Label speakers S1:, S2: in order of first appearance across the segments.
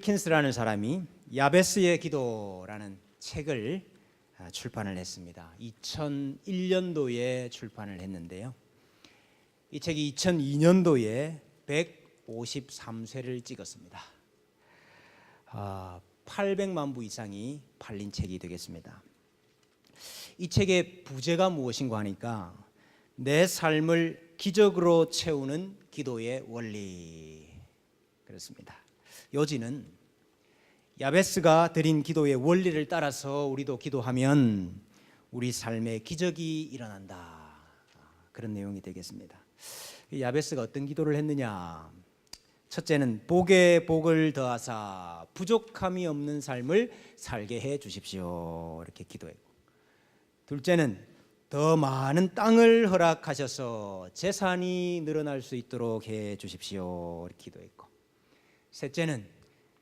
S1: 윌킨스라는 사람이 야베스의 기도라는 책을 출판을 했습니다. 2001년도에 출판을 했는데요. 이 책이 2002년도에 153쇄를 찍었습니다. 800만 부 이상이 팔린 책이 되겠습니다. 이 책의 부제가 무엇인가 하니까 내 삶을 기적으로 채우는 기도의 원리, 그렇습니다. 요지는 야베스가 드린 기도의 원리를 따라서 우리도 기도하면 우리 삶에 기적이 일어난다, 그런 내용이 되겠습니다. 야베스가 어떤 기도를 했느냐? 첫째는 복에 복을 더하사 부족함이 없는 삶을 살게 해 주십시오, 이렇게 기도했고, 둘째는 더 많은 땅을 허락하셔서 재산이 늘어날 수 있도록 해 주십시오, 이렇게 기도했고, 셋째는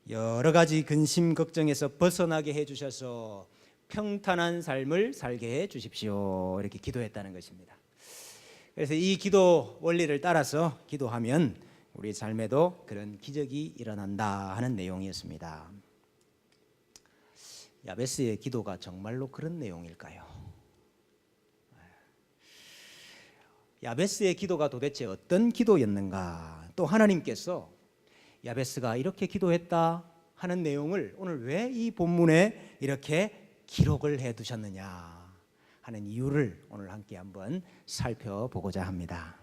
S1: 여러 가지 근심 걱정에서 벗어나게 해 주셔서 평탄한 삶을 살게 해 주십시오, 이렇게 기도했다는 것입니다. 그래서 이 기도 원리를 따라서 기도하면 우리 삶에도 그런 기적이 일어난다 하는 내용이었습니다. 야베스의 기도가 정말로 그런 내용일까요? 야베스의 기도가 도대체 어떤 기도였는가? 또 하나님께서 야베스가 이렇게 기도했다 하는 내용을 오늘 왜 이 본문에 이렇게 기록을 해 두셨느냐 하는 이유를 오늘 함께 한번 살펴보고자 합니다.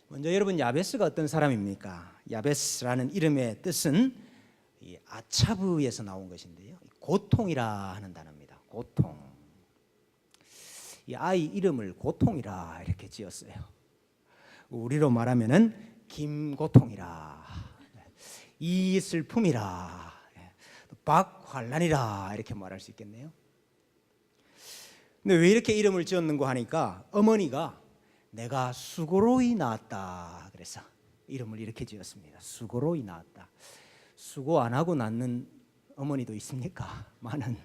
S1: 먼저 여러분, 야베스가 어떤 사람입니까? 야베스라는 이름의 뜻은 이 아차브에서 나온 것인데요, 고통이라 하는 단어입니다. 고통. 이 아이 이름을 고통이라 이렇게 지었어요. 우리로 말하면은 김고통이라, 이슬픔이라, 박환란이라 이렇게 말할 수 있겠네요. 근데 왜 이렇게 이름을 지었는가 하니까 어머니가 내가 수고로이 낳았다 그래서 이름을 이렇게 지었습니다. 수고로이 낳았다. 수고 안 하고 낳는 어머니도 있습니까? 많은.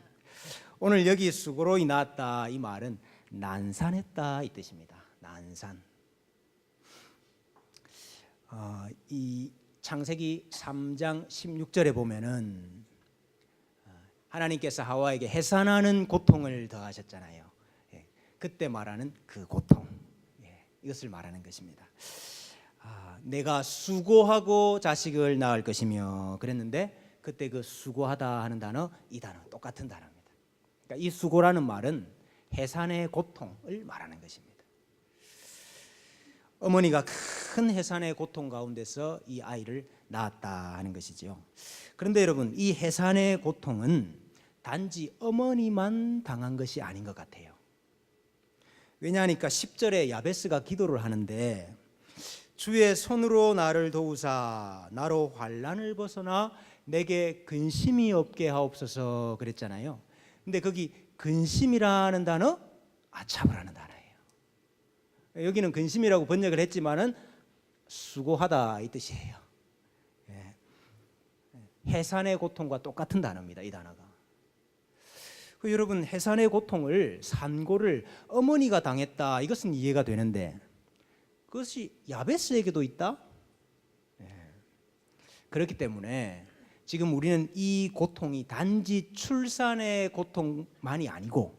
S1: 오늘 여기 수고로이 낳았다 이 말은 난산했다 이 뜻입니다. 난산. 이 창세기 3장 16절에 보면은 하나님께서 하와에게 해산하는 고통을 더하셨잖아요. 그때 말하는 그 고통, 이것을 말하는 것입니다. 내가 수고하고 자식을 낳을 것이며 그랬는데 그때 그 수고하다 하는 단어, 이 단어 똑같은 단어입니다. 그러니까 이 수고라는 말은 해산의 고통을 말하는 것입니다. 어머니가 큰 해산의 고통 가운데서 이 아이를 낳았다 하는 것이죠. 그런데 여러분, 이 해산의 고통은 단지 어머니만 당한 것이 아닌 것 같아요. 왜냐하니까 10절에 야베스가 기도를 하는데 주의 손으로 나를 도우사 나로 환난을 벗어나 내게 근심이 없게 하옵소서 그랬잖아요. 근데 거기 근심이라는 단어, 아차브라는 단어예요. 여기는 근심이라고 번역을 했지만은 수고하다 이 뜻이에요. 해산의 고통과 똑같은 단어입니다, 이 단어가. 여러분, 해산의 고통을, 산고를 어머니가 당했다, 이것은 이해가 되는데 그것이 야베스에게도 있다? 그렇기 때문에 지금 우리는 이 고통이 단지 출산의 고통만이 아니고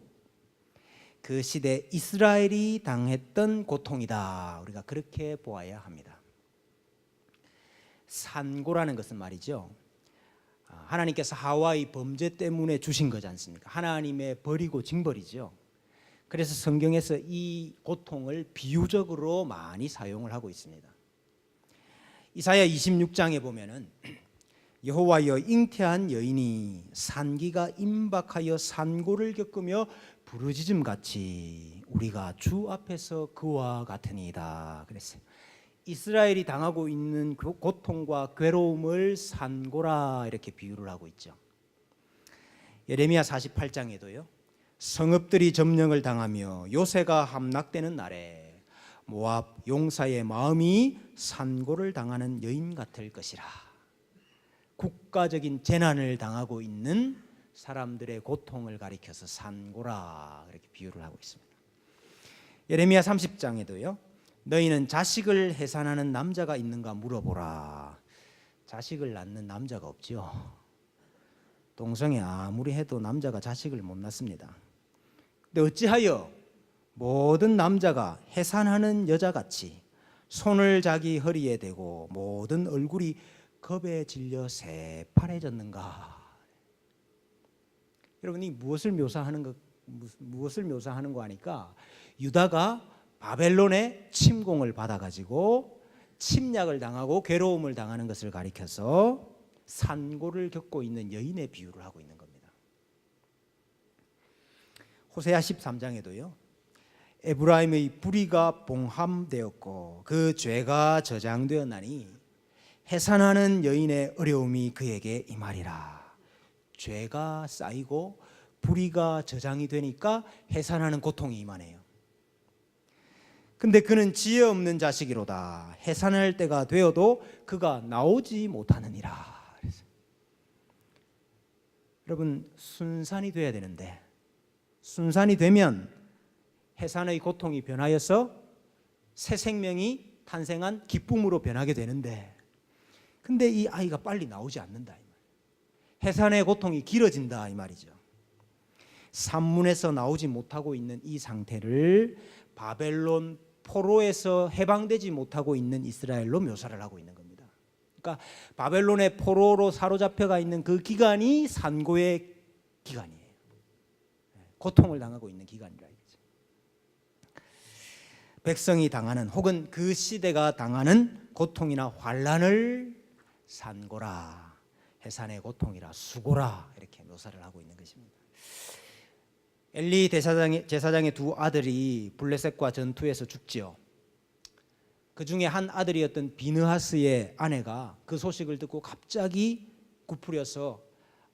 S1: 그 시대 이스라엘이 당했던 고통이다, 우리가 그렇게 보아야 합니다. 산고라는 것은 말이죠, 하나님께서 하와의 범죄 때문에 주신 거지 않습니까? 하나님의 벌이고 징벌이죠. 그래서 성경에서 이 고통을 비유적으로 많이 사용을 하고 있습니다. 이사야 26장에 보면은 여호와여, 잉태한 여인이 산기가 임박하여 산고를 겪으며 부르짖음 같이 우리가 주 앞에서 그와 같으니이다 그랬어요. 이스라엘이 당하고 있는 그 고통과 괴로움을 산고라 이렇게 비유를 하고 있죠. 예레미야 48장에도요, 성읍들이 점령을 당하며 요새가 함락되는 날에 모압 용사의 마음이 산고를 당하는 여인 같을 것이라. 국가적인 재난을 당하고 있는 사람들의 고통을 가리켜서 산고라 이렇게 비유를 하고 있습니다. 예레미야 30장에도요, 너희는 자식을 해산하는 남자가 있는가 물어보라. 자식을 낳는 남자가 없지요. 동성애 아무리 해도 남자가 자식을 못 낳습니다. 근데 어찌하여 모든 남자가 해산하는 여자같이 손을 자기 허리에 대고 모든 얼굴이 겁에 질려 새파래졌는가? 여러분이 무엇을 묘사하는 거 하니까 유다가 바벨론의 침공을 받아가지고 침략을 당하고 괴로움을 당하는 것을 가리켜서 산고를 겪고 있는 여인의 비유를 하고 있는 겁니다. 호세아 13장에도요. 에브라임의 불의가 봉함되었고 그 죄가 저장되었나니 해산하는 여인의 어려움이 그에게 임하리라. 죄가 쌓이고 불의가 저장이 되니까 해산하는 고통이 임하네요. 근데 그는 지혜 없는 자식이로다. 해산할 때가 되어도 그가 나오지 못하느니라. 여러분 순산이 돼야 되는데 순산이 되면 해산의 고통이 변하여서 새 생명이 탄생한 기쁨으로 변하게 되는데 근데 이 아이가 빨리 나오지 않는다. 해산의 고통이 길어진다 이 말이죠. 산문에서 나오지 못하고 있는 이 상태를 바벨론 포로에서 해방되지 못하고 있는 이스라엘로 묘사를 하고 있는 겁니다. 그러니까 바벨론의 포로로 사로잡혀가 있는 그 기간이 산고의 기간이에요. 고통을 당하고 있는 기간이라 이거죠. 백성이 당하는 혹은 그 시대가 당하는 고통이나 환난을 산고라, 해산의 고통이라, 수고라 이렇게 묘사를 하고 있는 것입니다. 엘리 제사장의 두 아들이 블레셋과 전투에서 죽지요. 그 중에 한 아들이었던 비느하스의 아내가 그 소식을 듣고 갑자기 굽부려서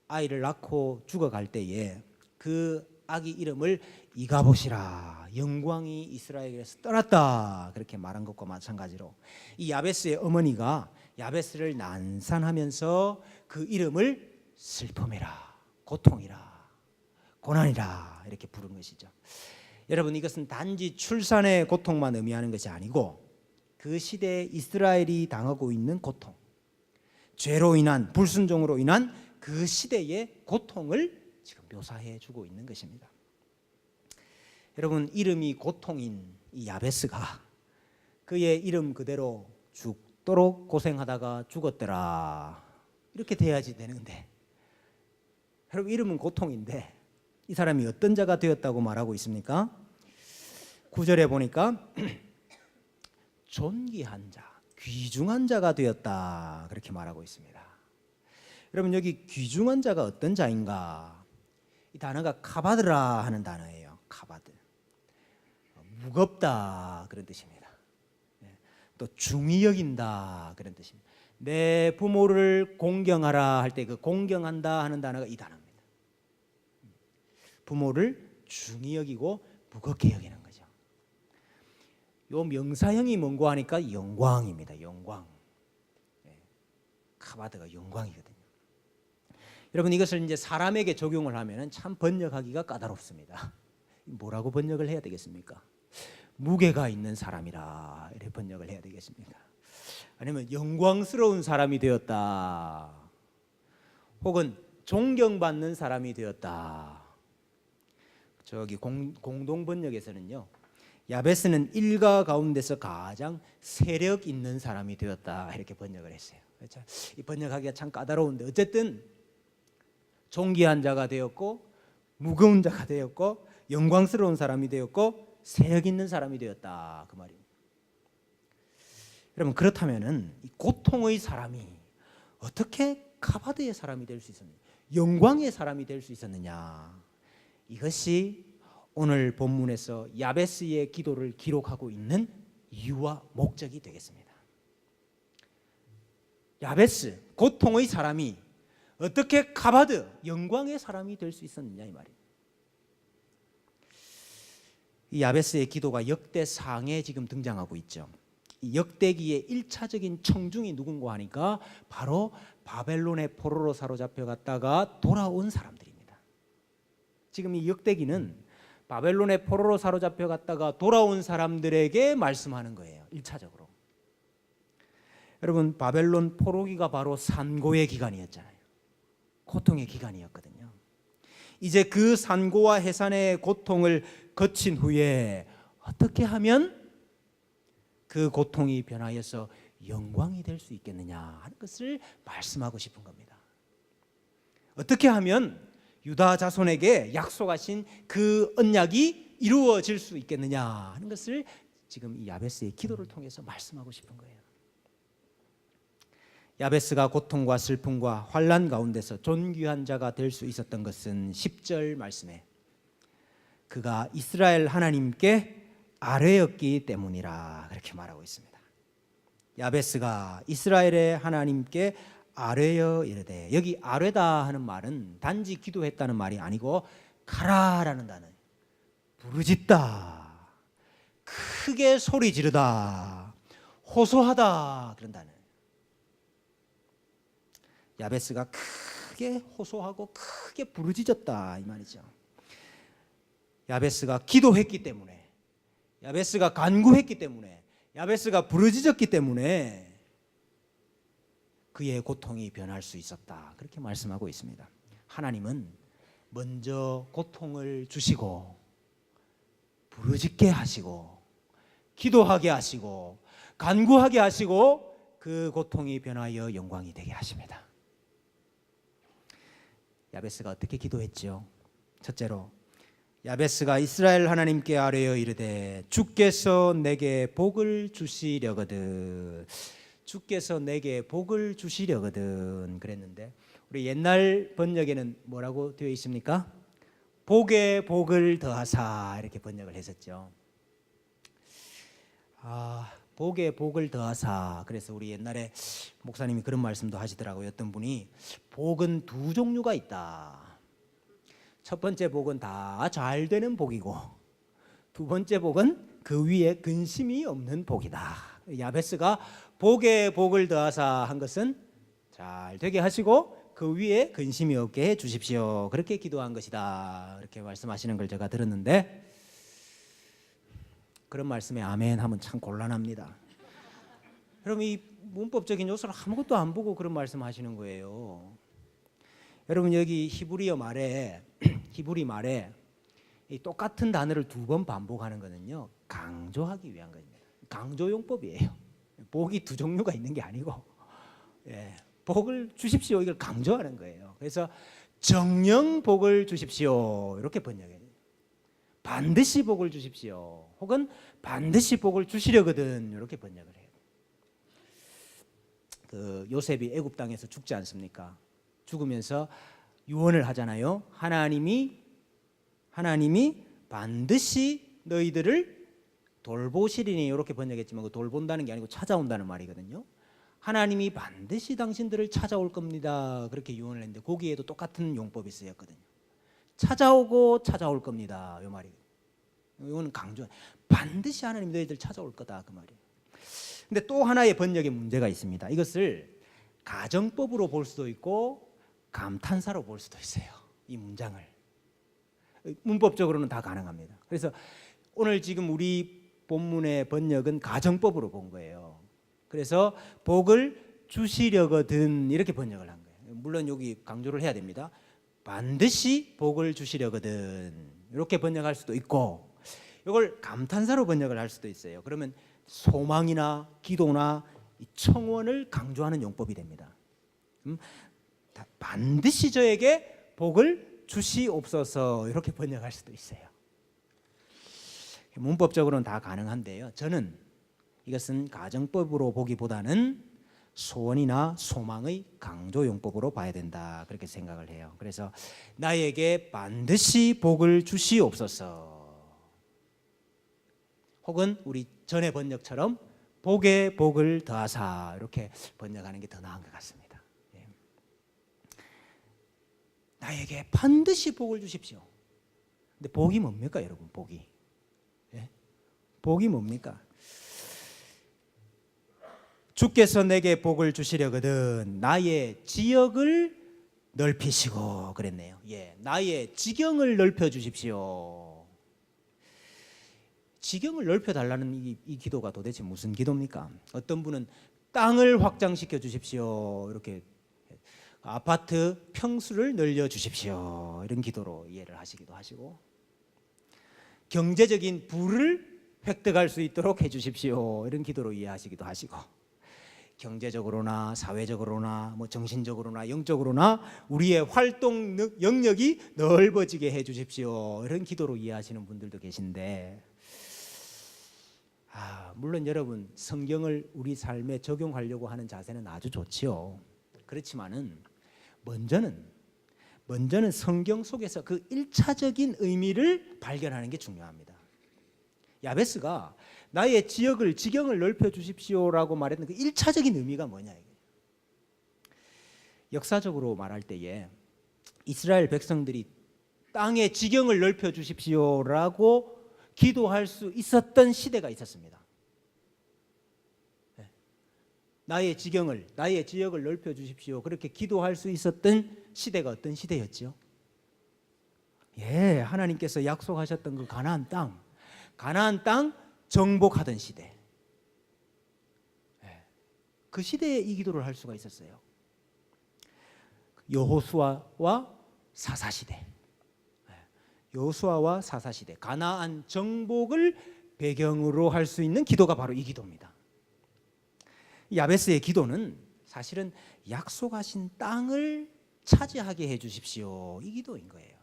S1: 아이를 낳고 죽어갈 때에 그 아기 이름을 이가봇이라, 영광이 이스라엘에서 떠났다 그렇게 말한 것과 마찬가지로 이 야베스의 어머니가 야베스를 난산하면서 그 이름을 슬픔이라, 고통이라, 고난이라 이렇게 부른 것이죠. 여러분 이것은 단지 출산의 고통만 의미하는 것이 아니고 그 시대에 이스라엘이 당하고 있는 고통, 죄로 인한 불순종으로 인한 그 시대의 고통을 지금 묘사해 주고 있는 것입니다. 여러분 이름이 고통인 이 야베스가 그의 이름 그대로 죽도록 고생하다가 죽었더라 이렇게 돼야지 되는데 여러분 이름은 고통인데 이 사람이 어떤 자가 되었다고 말하고 있습니까? 9절에 보니까 존귀한 자, 귀중한 자가 되었다 그렇게 말하고 있습니다. 여러분 여기 귀중한 자가 어떤 자인가? 이 단어가 카바드라 하는 단어예요. 카바드, 무겁다 그런 뜻입니다. 또 중히 여긴다 그런 뜻입니다. 내 부모를 공경하라 할 때 그 공경한다 하는 단어가 이 단어입니다. 부모를 중히 여기고 무겁게 여기는 거죠. 요 명사형이 뭔고 하니까 영광입니다. 영광. 카바드가 영광이거든요. 여러분 이것을 이제 사람에게 적용을 하면은 참 번역하기가 까다롭습니다. 뭐라고 번역을 해야 되겠습니까? 무게가 있는 사람이라 이렇게 번역을 해야 되겠습니까? 아니면 영광스러운 사람이 되었다, 혹은 존경받는 사람이 되었다. 저기 공동 번역에서는요, 야베스는 일가 가운데서 가장 세력 있는 사람이 되었다 이렇게 번역을 했어요. 그렇죠? 이 번역하기가 참 까다로운데 어쨌든 존귀한 자가 되었고 무거운 자가 되었고 영광스러운 사람이 되었고 세력 있는 사람이 되었다 그 말입니다. 여러분 그렇다면은 이 고통의 사람이 어떻게 카바드의 사람이 될 수 있었느냐, 영광의 사람이 될 수 있었느냐, 이것이 오늘 본문에서 야베스의 기도를 기록하고 있는 이유와 목적이 되겠습니다. 야베스, 고통의 사람이 어떻게 카바드, 영광의 사람이 될 수 있었느냐 이 말이에요. 이 야베스의 기도가 역대상에 지금 등장하고 있죠. 이 역대기의 1차적인 청중이 누군가 하니까 바로 바벨론의 포로로 사로잡혀 갔다가 돌아온 사람들입니다. 지금 이 역대기는 바벨론의 포로로 사로잡혀 갔다가 돌아온 사람들에게 말씀하는 거예요. 1차적으로. 여러분, 바벨론 포로기가 바로 산고의 기간이었잖아요. 고통의 기간이었거든요. 이제 그 산고와 해산의 고통을 거친 후에 어떻게 하면 그 고통이 변하여서 영광이 될 수 있겠느냐 하는 것을 말씀하고 싶은 겁니다. 어떻게 하면 유다 자손에게 약속하신 그 언약이 이루어질 수 있겠느냐 하는 것을 지금 이 야베스의 기도를 통해서 말씀하고 싶은 거예요. 야베스가 고통과 슬픔과 환난 가운데서 존귀한 자가 될 수 있었던 것은 10절 말씀에 그가 이스라엘 하나님께 아뢰었기 때문이라 그렇게 말하고 있습니다. 야베스가 이스라엘의 하나님께 아뢰어 이르되, 여기 아뢰다 하는 말은 단지 기도했다는 말이 아니고 가라라는 단어예요. 부르짖다, 크게 소리 지르다, 호소하다 그런 단어예요. 야베스가 크게 호소하고 크게 부르짖었다 이 말이죠. 야베스가 기도했기 때문에, 야베스가 간구했기 때문에, 야베스가 부르짖었기 때문에 그의 고통이 변할 수 있었다 그렇게 말씀하고 있습니다. 하나님은 먼저 고통을 주시고 부르짖게 하시고 기도하게 하시고 간구하게 하시고 그 고통이 변하여 영광이 되게 하십니다. 야베스가 어떻게 기도했죠? 첫째로 야베스가 이스라엘 하나님께 아뢰어 이르되 주께서 내게 복을 주시려거든, 주께서 내게 복을 주시려거든 그랬는데, 우리 옛날 번역에는 뭐라고 되어 있습니까? 복에 복을 더하사 이렇게 번역을 했었죠. 복에 복을 더하사. 그래서 우리 옛날에 목사님이 그런 말씀도 하시더라고요. 어떤 분이 복은 두 종류가 있다. 첫 번째 복은 다 잘 되는 복이고, 두 번째 복은 그 위에 근심이 없는 복이다. 야베스가 복에 복을 더하사 한 것은 잘 되게 하시고 그 위에 근심이 없게 해 주십시오 그렇게 기도한 것이다 이렇게 말씀하시는 걸 제가 들었는데, 그런 말씀에 아멘 하면 참 곤란합니다. 여러분, 이 문법적인 요소를 아무것도 안 보고 그런 말씀하시는 거예요. 여러분, 여기 히브리 말에 이 똑같은 단어를 두 번 반복하는 거는요, 강조하기 위한 겁니다. 강조용법이에요. 복이 두 종류가 있는 게 아니고, 복을 주십시오 이걸 강조하는 거예요. 그래서 정령 복을 주십시오 이렇게 번역해요. 반드시 복을 주십시오, 혹은 반드시 복을 주시려거든 이렇게 번역을 해요. 그 요셉이 애굽 땅에서 죽지 않습니까? 죽으면서 유언을 하잖아요. 하나님이 반드시 너희들을 돌보시리니 이렇게 번역했지만, 그 돌본다는 게 아니고 찾아온다는 말이거든요. 하나님이 반드시 당신들을 찾아올 겁니다 그렇게 유언을 했는데, 거기에도 똑같은 용법이 쓰였거든요. 찾아오고 찾아올 겁니다 이 말이. 이거는 강조, 반드시 하나님 너희들 찾아올 거다 그 말이에요. 근데 또 하나의 번역에 문제가 있습니다. 이것을 가정법으로 볼 수도 있고 감탄사로 볼 수도 있어요. 이 문장을 문법적으로는 다 가능합니다. 그래서 오늘 지금 우리 본문의 번역은 가정법으로 본 거예요. 그래서 복을 주시려거든 이렇게 번역을 한 거예요. 물론 여기 강조를 해야 됩니다. 반드시 복을 주시려거든 이렇게 번역할 수도 있고, 이걸 감탄사로 번역을 할 수도 있어요. 그러면 소망이나 기도나 청원을 강조하는 용법이 됩니다. 반드시 저에게 복을 주시옵소서 이렇게 번역할 수도 있어요. 문법적으로는 다 가능한데요, 저는 이것은 가정법으로 보기보다는 소원이나 소망의 강조용법으로 봐야 된다 그렇게 생각을 해요. 그래서 나에게 반드시 복을 주시옵소서, 혹은 우리 전의 번역처럼 복에 복을 더하사 이렇게 번역하는 게 더 나은 것 같습니다. 나에게 반드시 복을 주십시오. 근데 복이 뭡니까 여러분? 복이 뭡니까? 주께서 내게 복을 주시려거든 나의 지역을 넓히시고 그랬네요. 나의 지경을 넓혀 주십시오. 지경을 넓혀 달라는 이 기도가 도대체 무슨 기도입니까? 어떤 분은 땅을 확장시켜 주십시오. 이렇게 아파트 평수를 늘려 주십시오. 이런 기도로 이해를 하시기도 하시고, 경제적인 부를 획득할 수 있도록 해 주십시오. 이런 기도로 이해하시기도 하시고, 경제적으로나 사회적으로나 뭐 정신적으로나 영적으로나 우리의 활동 영역이 넓어지게 해 주십시오. 이런 기도로 이해하시는 분들도 계신데, 물론 여러분 성경을 우리 삶에 적용하려고 하는 자세는 아주 좋지요. 그렇지만은 먼저는 성경 속에서 그 1차적인 의미를 발견하는 게 중요합니다. 야베스가 나의 지경을 넓혀 주십시오라고 말했던 그 1차적인 의미가 뭐냐, 이게. 역사적으로 말할 때에 이스라엘 백성들이 땅의 지경을 넓혀 주십시오라고 기도할 수 있었던 시대가 있었습니다. 나의 지역을 넓혀 주십시오. 그렇게 기도할 수 있었던 시대가 어떤 시대였죠? 하나님께서 약속하셨던 그 가나안 땅 정복하던 시대. 그 시대에 이 기도를 할 수가 있었어요. 여호수아와 사사시대. 여호수아와 사사시대, 가나안 정복을 배경으로 할 수 있는 기도가 바로 이 기도입니다. 야베스의 기도는 사실은 약속하신 땅을 차지하게 해 주십시오, 이 기도인 거예요.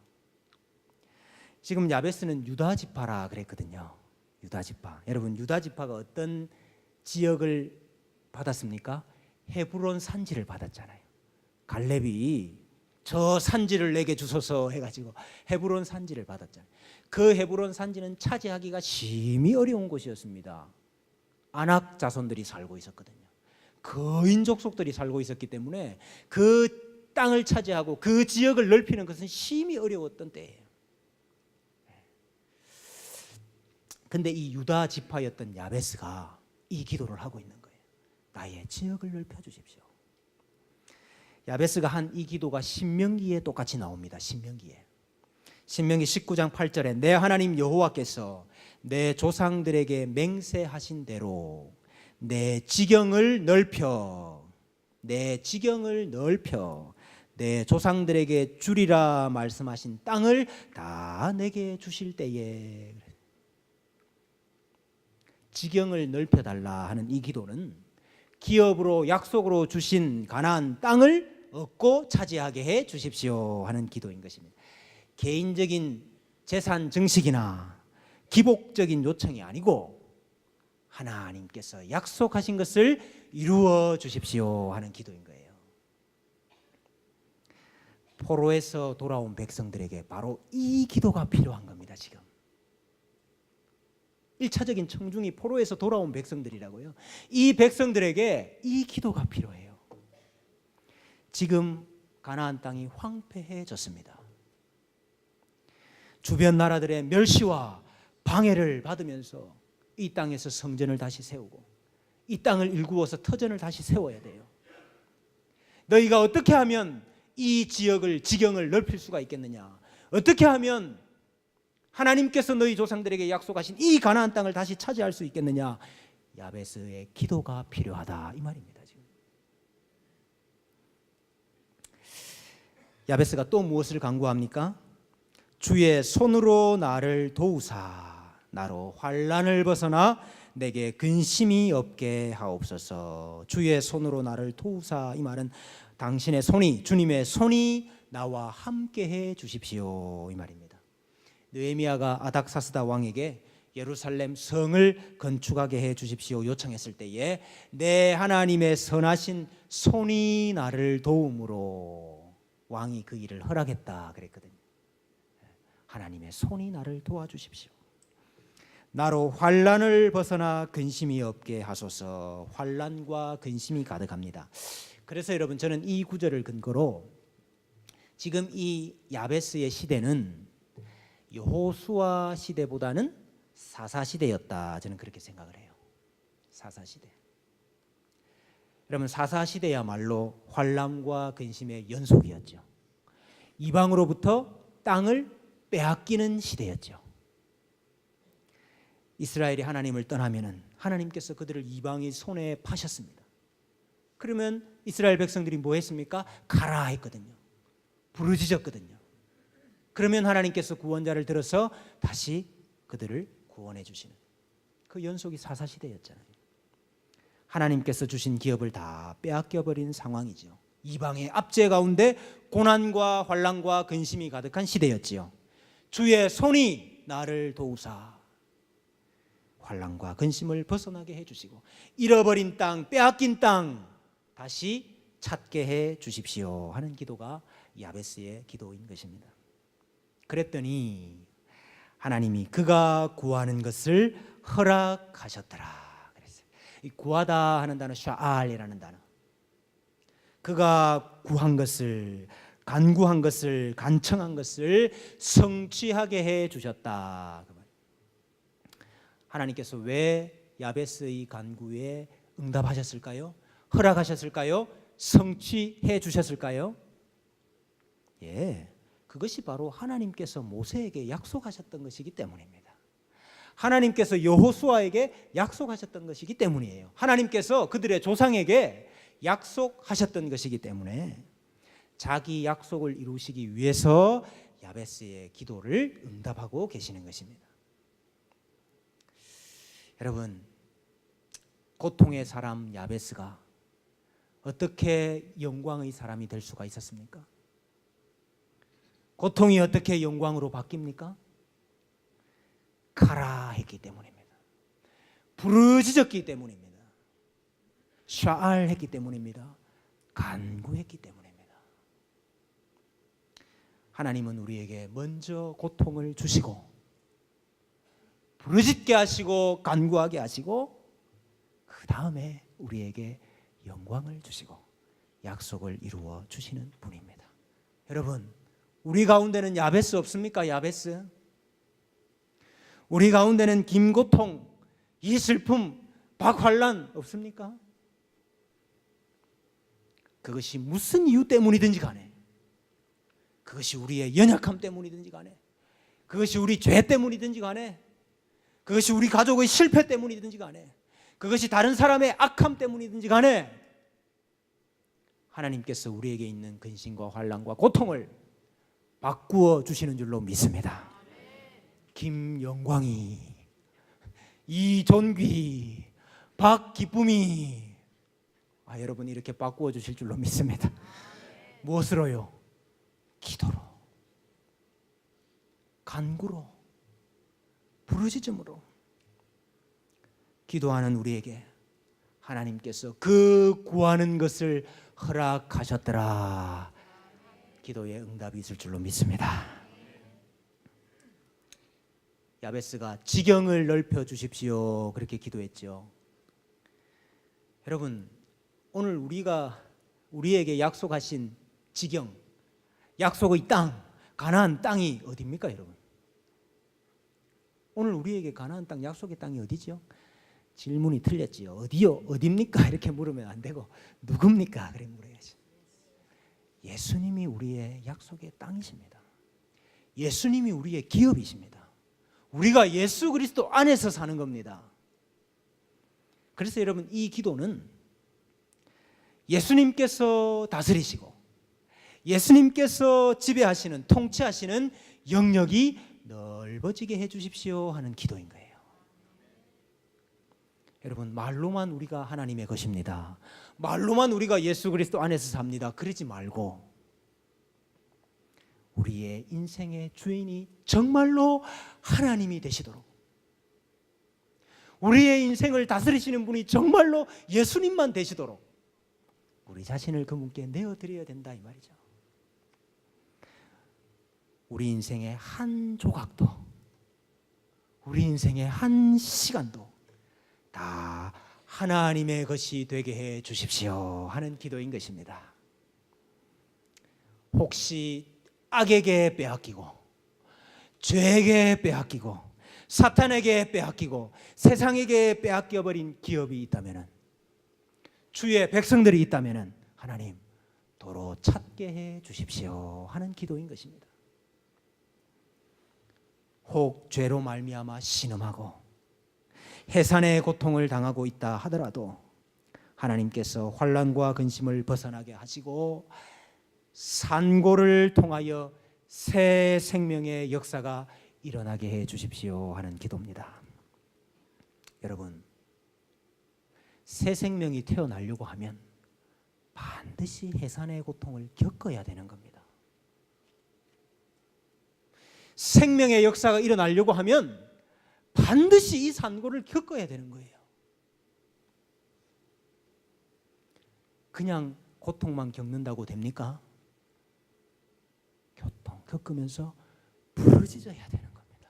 S1: 지금 야베스는 유다 지파라 그랬거든요. 유다 지파. 여러분, 유다 지파가 어떤 지역을 받았습니까? 헤브론 산지를 받았잖아요. 갈렙이 저 산지를 내게 주소서 해가지고 헤브론 산지를 받았잖아요. 그 헤브론 산지는 차지하기가 심히 어려운 곳이었습니다. 아낙 자손들이 살고 있었거든요. 거인 족속들이 살고 있었기 때문에 그 땅을 차지하고 그 지역을 넓히는 것은 심히 어려웠던 때예요. 근데 이 유다 지파였던 야베스가 이 기도를 하고 있는 거예요. 나의 지역을 넓혀 주십시오. 야베스가 한 이 기도가 신명기에 똑같이 나옵니다. 신명기 19장 8절에 내 하나님 여호와께서 내 조상들에게 맹세하신 대로 내 지경을 넓혀 내 조상들에게 주리라 말씀하신 땅을 다 내게 주실 때에, 지경을 넓혀달라 하는 이 기도는 기업으로 약속으로 주신 가나안 땅을 얻고 차지하게 해 주십시오 하는 기도인 것입니다. 개인적인 재산 증식이나 기복적인 요청이 아니고 하나님께서 약속하신 것을 이루어 주십시오 하는 기도인 거예요. 포로에서 돌아온 백성들에게 바로 이 기도가 필요한 겁니다. 지금 1차적인 청중이 포로에서 돌아온 백성들이라고요. 이 백성들에게 이 기도가 필요해요. 지금 가나안 땅이 황폐해졌습니다. 주변 나라들의 멸시와 방해를 받으면서 이 땅에서 성전을 다시 세우고 이 땅을 일구어서 터전을 다시 세워야 돼요. 너희가 어떻게 하면 이 지경을 넓힐 수가 있겠느냐? 어떻게 하면 하나님께서 너희 조상들에게 약속하신 이 가나안 땅을 다시 차지할 수 있겠느냐? 야베스의 기도가 필요하다, 이 말입니다. 지금 야베스가 또 무엇을 간구합니까? 주의 손으로 나를 도우사 나로 환난을 벗어나 내게 근심이 없게 하옵소서. 주의 손으로 나를 도우사, 이 말은 당신의 손이, 주님의 손이 나와 함께해 주십시오, 이 말입니다. 느헤미야가 아닥사스다 왕에게 예루살렘 성을 건축하게 해 주십시오 요청했을 때에 내 하나님의 선하신 손이 나를 도움으로 왕이 그 일을 허락했다 그랬거든요. 하나님의 손이 나를 도와주십시오. 나로 환난을 벗어나 근심이 없게 하소서. 환난과 근심이 가득합니다. 그래서 여러분, 저는 이 구절을 근거로 지금 이 야베스의 시대는 여호수아 시대보다는 사사시대였다, 저는 그렇게 생각을 해요. 사사시대. 여러분, 사사시대야말로 환난과 근심의 연속이었죠. 이방으로부터 땅을 빼앗기는 시대였죠. 이스라엘이 하나님을 떠나면은 하나님께서 그들을 이방의 손에 파셨습니다. 그러면 이스라엘 백성들이 뭐 했습니까? 가라 했거든요. 부르짖었거든요. 그러면 하나님께서 구원자를 들어서 다시 그들을 구원해 주시는 그 연속이 사사시대였잖아요. 하나님께서 주신 기업을 다 빼앗겨버린 상황이죠. 이방의 압제 가운데 고난과 환난과 근심이 가득한 시대였지요. 주의 손이 나를 도우사 환난과 근심을 벗어나게 해주시고 잃어버린 땅, 빼앗긴 땅 다시 찾게 해 주십시오 하는 기도가 야베스의 기도인 것입니다. 그랬더니 하나님이 그가 구하는 것을 허락하셨더라 그랬어요. 이 구하다 하는 단어 샤알이라는 단어, 그가 구한 것을, 간구한 것을, 간청한 것을 성취하게 해 주셨다. 하나님께서 왜 야베스의 간구에 응답하셨을까요? 허락하셨을까요? 성취해 주셨을까요? 예, 그것이 바로 하나님께서 모세에게 약속하셨던 것이기 때문입니다. 하나님께서 여호수아에게 약속하셨던 것이기 때문이에요. 하나님께서 그들의 조상에게 약속하셨던 것이기 때문에 자기 약속을 이루시기 위해서 야베스의 기도를 응답하고 계시는 것입니다. 여러분, 고통의 사람 야베스가 어떻게 영광의 사람이 될 수가 있었습니까? 고통이 어떻게 영광으로 바뀝니까? 가라 했기 때문입니다. 부르짖었기 때문입니다. 샤알 했기 때문입니다. 간구했기 때문입니다. 하나님은 우리에게 먼저 고통을 주시고 부르짖게 하시고 간구하게 하시고 그 다음에 우리에게 영광을 주시고 약속을 이루어 주시는 분입니다. 여러분, 우리 가운데는 야베스 없습니까? 야베스. 우리 가운데는 김고통, 이슬픔, 박환란 없습니까? 그것이 무슨 이유 때문이든지 간에, 그것이 우리의 연약함 때문이든지 간에, 그것이 우리 죄 때문이든지 간에, 그것이 우리 가족의 실패 때문이든지 간에, 그것이 다른 사람의 악함 때문이든지 간에 하나님께서 우리에게 있는 근심과 환난과 고통을 바꾸어 주시는 줄로 믿습니다. 김영광이, 이존귀, 박기쁨이 여러분 이렇게 바꾸어 주실 줄로 믿습니다. 무엇으로요? 기도로, 간구로, 부르짖음으로. 기도하는 우리에게 하나님께서 그 구하는 것을 허락하셨더라. 기도의 응답이 있을 줄로 믿습니다. 야베스가 지경을 넓혀 주십시오 그렇게 기도했죠. 여러분, 오늘 우리에게 약속하신 지경, 약속의 땅, 가나안 땅이 어디입니까 여러분? 오늘 우리에게 가나안 땅, 약속의 땅이 어디죠? 질문이 틀렸지요. 어디요? 어디입니까? 이렇게 물으면 안 되고 누굽니까? 그래 물어야지. 예수님이 우리의 약속의 땅이십니다. 예수님이 우리의 기업이십니다. 우리가 예수 그리스도 안에서 사는 겁니다. 그래서 여러분, 이 기도는 예수님께서 다스리시고 예수님께서 지배하시는, 통치하시는 영역이 넓어지게 해 주십시오 하는 기도인 거예요. 여러분, 말로만 우리가 하나님의 것입니다, 말로만 우리가 예수 그리스도 안에서 삽니다, 그러지 말고 우리의 인생의 주인이 정말로 하나님이 되시도록, 우리의 인생을 다스리시는 분이 정말로 예수님만 되시도록 우리 자신을 그분께 내어드려야 된다 이 말이죠. 우리 인생의 한 조각도, 우리 인생의 한 시간도 다 하나님의 것이 되게 해 주십시오 하는 기도인 것입니다. 혹시 악에게 빼앗기고 죄에게 빼앗기고 사탄에게 빼앗기고 세상에게 빼앗겨버린 기업이 있다면, 주의 백성들이 있다면 하나님 도로 찾게 해 주십시오 하는 기도인 것입니다. 혹 죄로 말미암아 신음하고 해산의 고통을 당하고 있다 하더라도 하나님께서 환난과 근심을 벗어나게 하시고 산고를 통하여 새 생명의 역사가 일어나게 해 주십시오 하는 기도입니다. 여러분, 새 생명이 태어나려고 하면 반드시 해산의 고통을 겪어야 되는 겁니다. 생명의 역사가 일어나려고 하면 반드시 이 산고를 겪어야 되는 거예요. 그냥 고통만 겪는다고 됩니까? 고통 겪으면서 부르짖어야 되는 겁니다.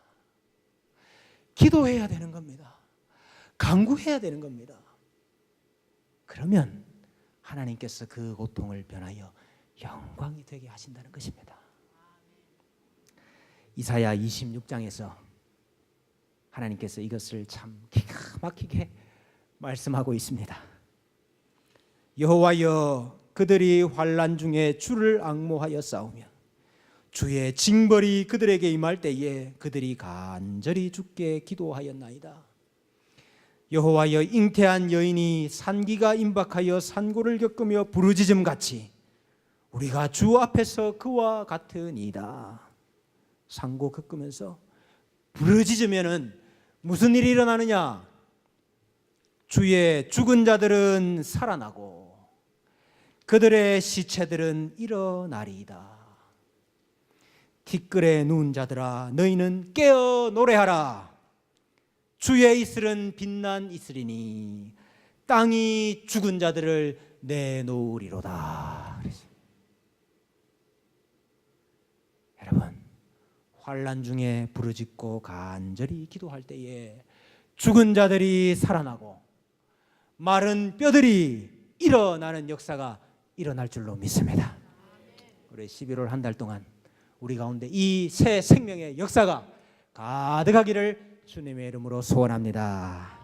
S1: 기도해야 되는 겁니다. 간구해야 되는 겁니다. 그러면 하나님께서 그 고통을 변하여 영광이 되게 하신다는 것입니다. 이사야 26장에서 하나님께서 이것을 참 기가 막히게 말씀하고 있습니다. 여호와여, 그들이 환난 중에 주를 앙모하여 싸우며 주의 징벌이 그들에게 임할 때에 그들이 간절히 주께 기도하였나이다. 여호와여, 잉태한 여인이 산기가 임박하여 산고를 겪으며 부르짖음같이 우리가 주 앞에서 그와 같으니이다. 산고 겪으면서 부르짖으면은 무슨 일이 일어나느냐? 주의 죽은 자들은 살아나고 그들의 시체들은 일어나리이다. 티끌에 누운 자들아, 너희는 깨어 노래하라. 주의 이슬은 빛난 이슬이니 땅이 죽은 자들을 내놓으리로다. 여러분, 환난 중에 부르짖고 간절히 기도할 때에 죽은 자들이 살아나고 마른 뼈들이 일어나는 역사가 일어날 줄로 믿습니다. 우리 11월 한 달 동안 우리 가운데 이 새 생명의 역사가 가득하기를 주님의 이름으로 소원합니다.